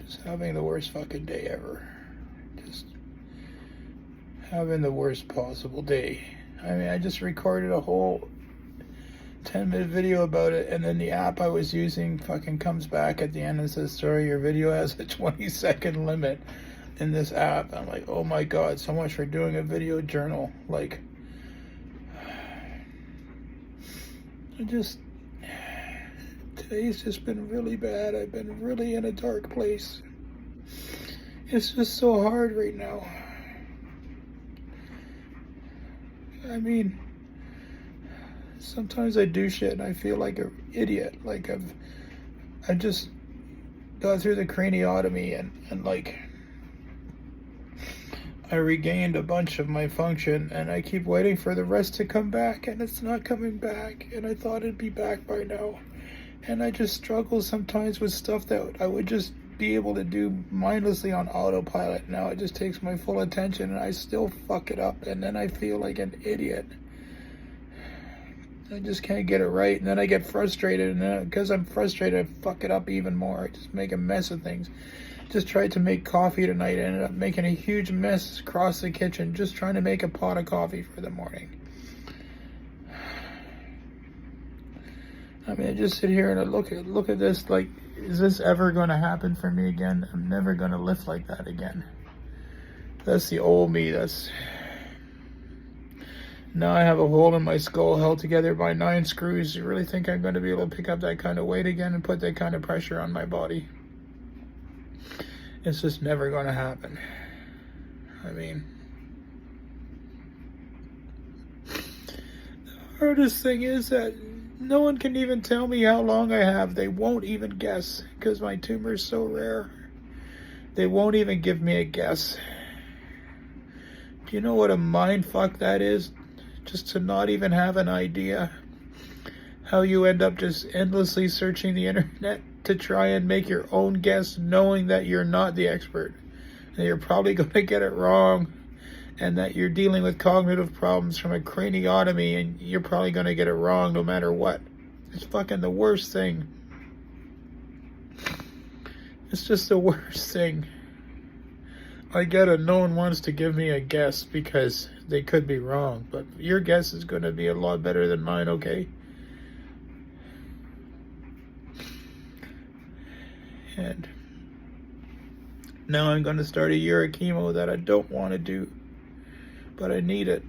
Just having the worst fucking day ever. Just having the worst possible day. I mean, I just recorded a whole 10-minute video about it, and then the app I was using fucking comes back at the end and says, sorry, your video has a 20-second limit in this app. I'm like, oh my god, so much for doing a video journal. Like, today's just been really bad. I've been really in a dark place. It's just so hard right now. I mean, sometimes I do shit and I feel like an idiot. Like I just got through the craniotomy and like I regained a bunch of my function, and I keep waiting for the rest to come back, and it's not coming back, and I thought it'd be back by now. And I just struggle sometimes with stuff that I would just be able to do mindlessly on autopilot. Now it just takes my full attention, and I still fuck it up, and then I feel like an idiot. I just can't get it right, and then I get frustrated, and then because I'm frustrated, I fuck it up even more. I just make a mess of things. Just tried to make coffee tonight. I ended up making a huge mess across the kitchen, just trying to make a pot of coffee for the morning. I mean, I just sit here and I look at this like, is this ever going to happen for me again? I'm never going to lift like that again. That's the old me. Now I have a hole in my skull held together by 9 screws. You really think I'm going to be able to pick up that kind of weight again and put that kind of pressure on my body? It's just never going to happen. I mean, the hardest thing is that no one can even tell me how long I have. They won't even guess because my tumor is so rare. They won't even give me a guess. Do you know what a mind fuck that is? Just to not even have an idea. How you end up just endlessly searching the internet to try and make your own guess, knowing that you're not the expert, and you're probably going to get it wrong, and that you're dealing with cognitive problems from a craniotomy, and you're probably going to get it wrong no matter what. It's fucking the worst thing. It's just the worst thing. I get it, no one wants to give me a guess because they could be wrong, but your guess is going to be a lot better than mine, okay? And now I'm going to start a Youre chemo that I don't want to do, but I need it.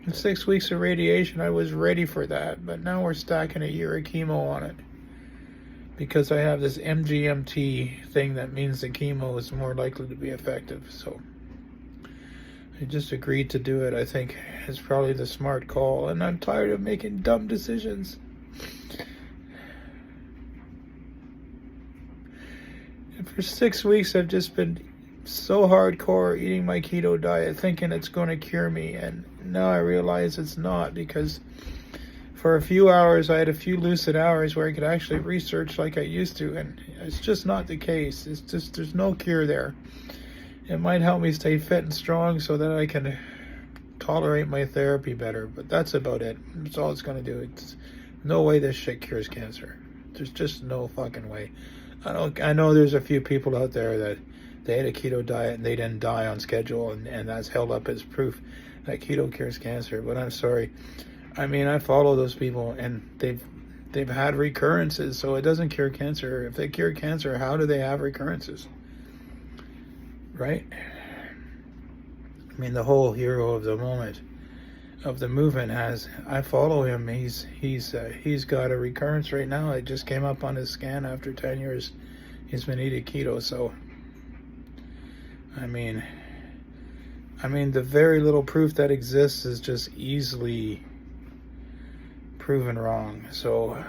In 6 weeks of radiation, I was ready for that, but now we're stacking a Youre chemo on it because I have this MGMT thing that means the chemo is more likely to be effective. So I just agreed to do it. I think it's probably the smart call, and I'm tired of making dumb decisions. And for 6 weeks, I've just been so hardcore eating my keto diet, thinking it's going to cure me. And now I realize it's not, because for a few hours, I had a few lucid hours where I could actually research like I used to. And it's just not the case. It's just, there's no cure there. It might help me stay fit and strong so that I can tolerate my therapy better. But that's about it. That's all it's going to do. It's no way this shit cures cancer. There's just no fucking way. I know there's a few people out there that they had a keto diet and they didn't die on schedule, and that's held up as proof that keto cures cancer. But I'm sorry. I mean, I follow those people, and they've had recurrences, so it doesn't cure cancer. If they cure cancer, how do they have recurrences? Right? I mean, the whole hero of the moment, of the movement, I follow him. He's got a recurrence right now. It just came up on his scan after 10 years. He's been eating keto. So, I mean, the very little proof that exists is just easily proven wrong. So,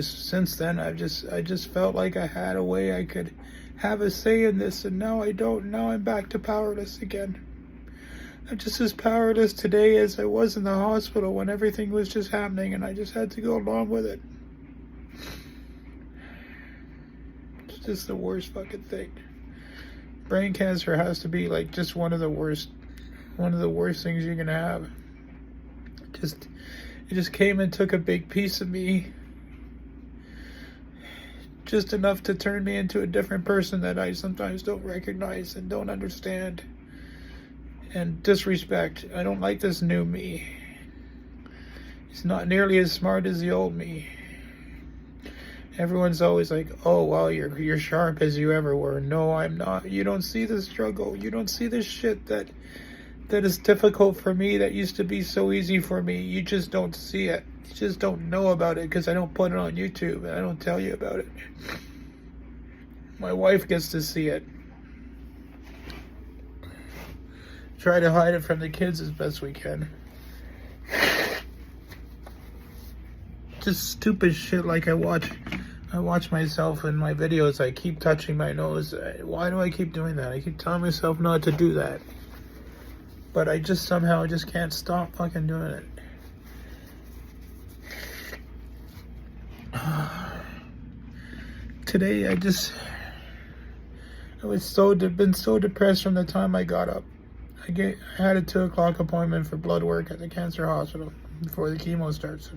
since then, I just felt like I had a way I could have a say in this, and now I don't. Now I'm back to powerless again. I'm just as powerless today as I was in the hospital when everything was just happening, and I just had to go along with it. It's just the worst fucking thing. Brain cancer has to be like just one of the worst things you can have. It just came and took a big piece of me. just enough to turn me into a different person that I sometimes don't recognize and don't understand. And disrespect. I don't like this new me. He's not nearly as smart as the old me. Everyone's always like, oh, well, you're sharp as you ever were. No, I'm not. You don't see the struggle. You don't see the shit that is difficult for me that used to be so easy for me. You just don't see it. You just don't know about it because I don't put it on YouTube and I don't tell you about it. My wife gets to see it. Try to hide it from the kids as best we can. Just stupid shit like I watch myself in my videos. I keep touching my nose. Why do I keep doing that? I keep telling myself not to do that. But I just somehow just can't stop fucking doing it. Today I was been so depressed from the time I got up. I had a 2 o'clock appointment for blood work at the cancer hospital before the chemo starts.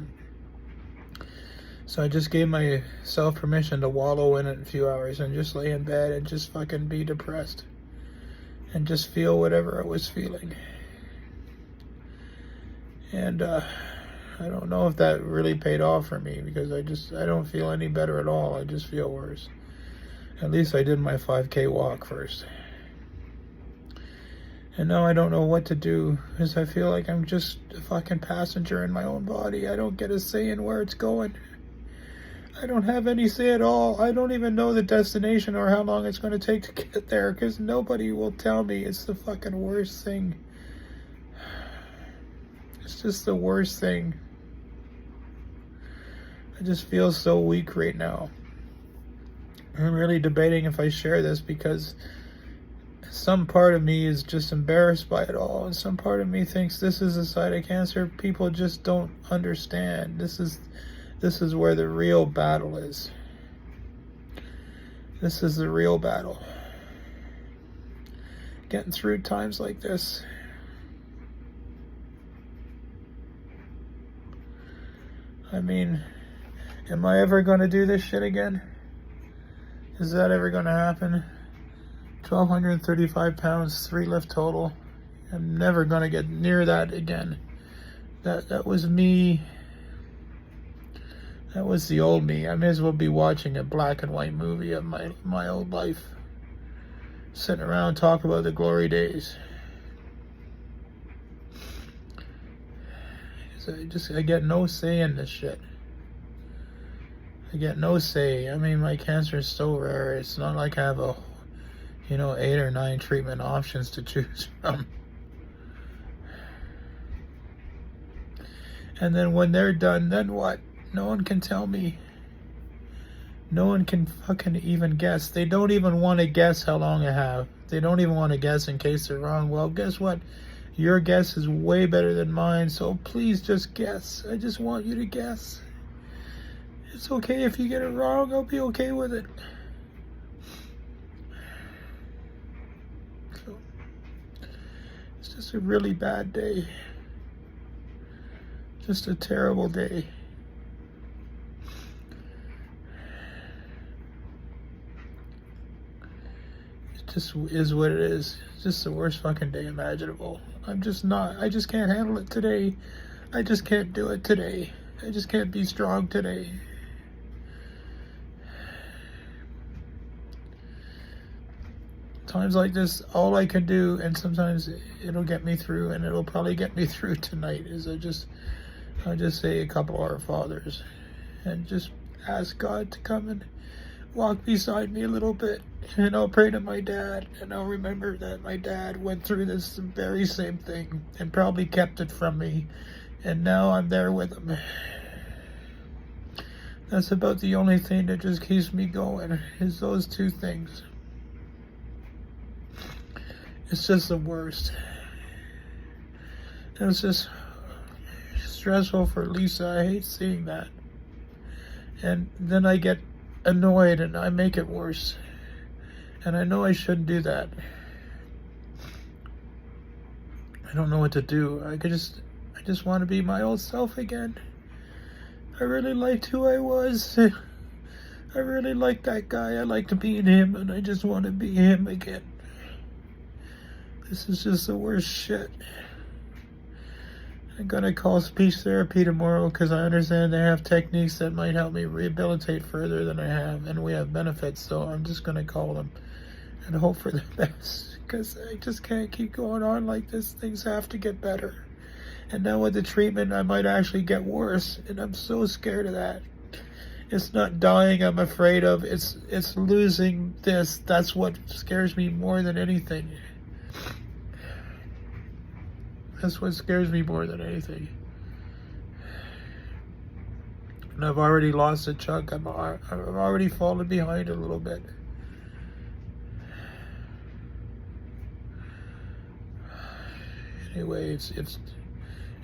So I just gave myself permission to wallow in it a few hours and just lay in bed and just fucking be depressed. And just feel whatever I was feeling. And I don't know if that really paid off for me because I don't feel any better at all. I just feel worse. At least I did my 5K walk first. And now I don't know what to do because I feel like I'm just a fucking passenger in my own body. I don't get a say in where it's going. I don't have any say at all. I don't even know the destination or how long it's going to take to get there because nobody will tell me. It's the fucking worst thing. It's just the worst thing. I just feel so weak right now. I'm really debating if I share this because some part of me is just embarrassed by it all, and some part of me thinks this is a side of cancer people just don't understand. This is where the real battle is. This is the real battle. Getting through times like this. I mean, am I ever going to do this shit again? Is that ever going to happen? 1,235 pounds, 3 lift total. I'm never going to get near that again. That was me. That was the old me. I may as well be watching a black and white movie of my old life. Sitting around talking about the glory days. I get no say in this shit. I get no say. I mean, my cancer is so rare. It's not like I have 8 or 9 treatment options to choose from. And then when they're done, then what? No one can tell me. No one can fucking even guess. They don't even want to guess how long I have. They don't even want to guess in case they're wrong. Well, guess what? Your guess is way better than mine, so please just guess. I just want you to guess. It's okay if you get it wrong. I'll be okay with it. So, it's just a really bad day. Just a terrible day. It just is what it is. It's just the worst fucking day imaginable. I just can't handle it today. I just can't do it today. I just can't be strong today. Times like this, all I can do, and sometimes it'll get me through, and it'll probably get me through tonight, is I'll just say a couple of Our Fathers and just ask God to come and walk beside me a little bit. And I'll pray to my dad, and I'll remember that my dad went through this very same thing and probably kept it from me, and now I'm there with him. That's about the only thing that just keeps me going, is those 2 things. It's just the worst. And it's just stressful for Lisa. I hate seeing that. And then I get annoyed and I make it worse. And I know I shouldn't do that. I don't know what to do. I just want to be my old self again. I really liked who I was I really like that guy. I liked being him, and I just want to be him again. This is just the worst shit. I'm gonna call speech therapy tomorrow because I understand they have techniques that might help me rehabilitate further than I have, and we have benefits, so I'm just gonna call them and hope for the best, because I just can't keep going on like this. Things have to get better. And now with the treatment, I might actually get worse, and I'm so scared of that. It's not dying I'm afraid of, it's losing this. That's what scares me more than anything. That's what scares me more than anything. And I've already lost a chunk. I've already fallen behind a little bit. Anyway,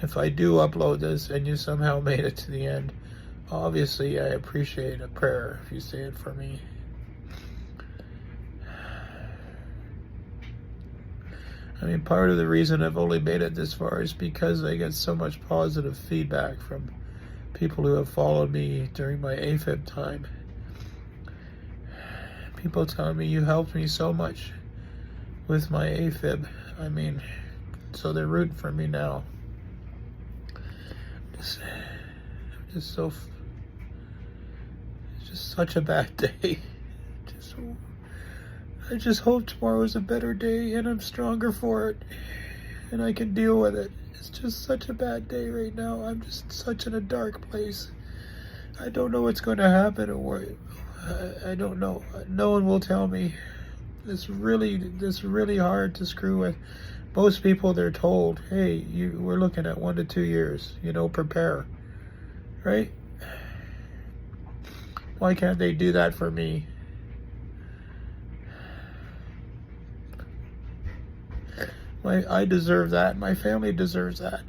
if I do upload this and you somehow made it to the end, obviously I appreciate a prayer if you say it for me. I mean, part of the reason I've only made it this far is because I get so much positive feedback from people who have followed me during my AFib time. People telling me, you helped me so much with my AFib. I mean, so they're rooting for me now. It's just such a bad day. I just hope tomorrow is a better day and I'm stronger for it and I can deal with it. It's just such a bad day right now. I'm just such in a dark place. I don't know what's going to happen or what. I don't know. No one will tell me. It's really hard to screw with. Most people, they're told, hey, we're looking at 1 to 2 years, prepare, right? Why can't they do that for me? I deserve that. My family deserves that.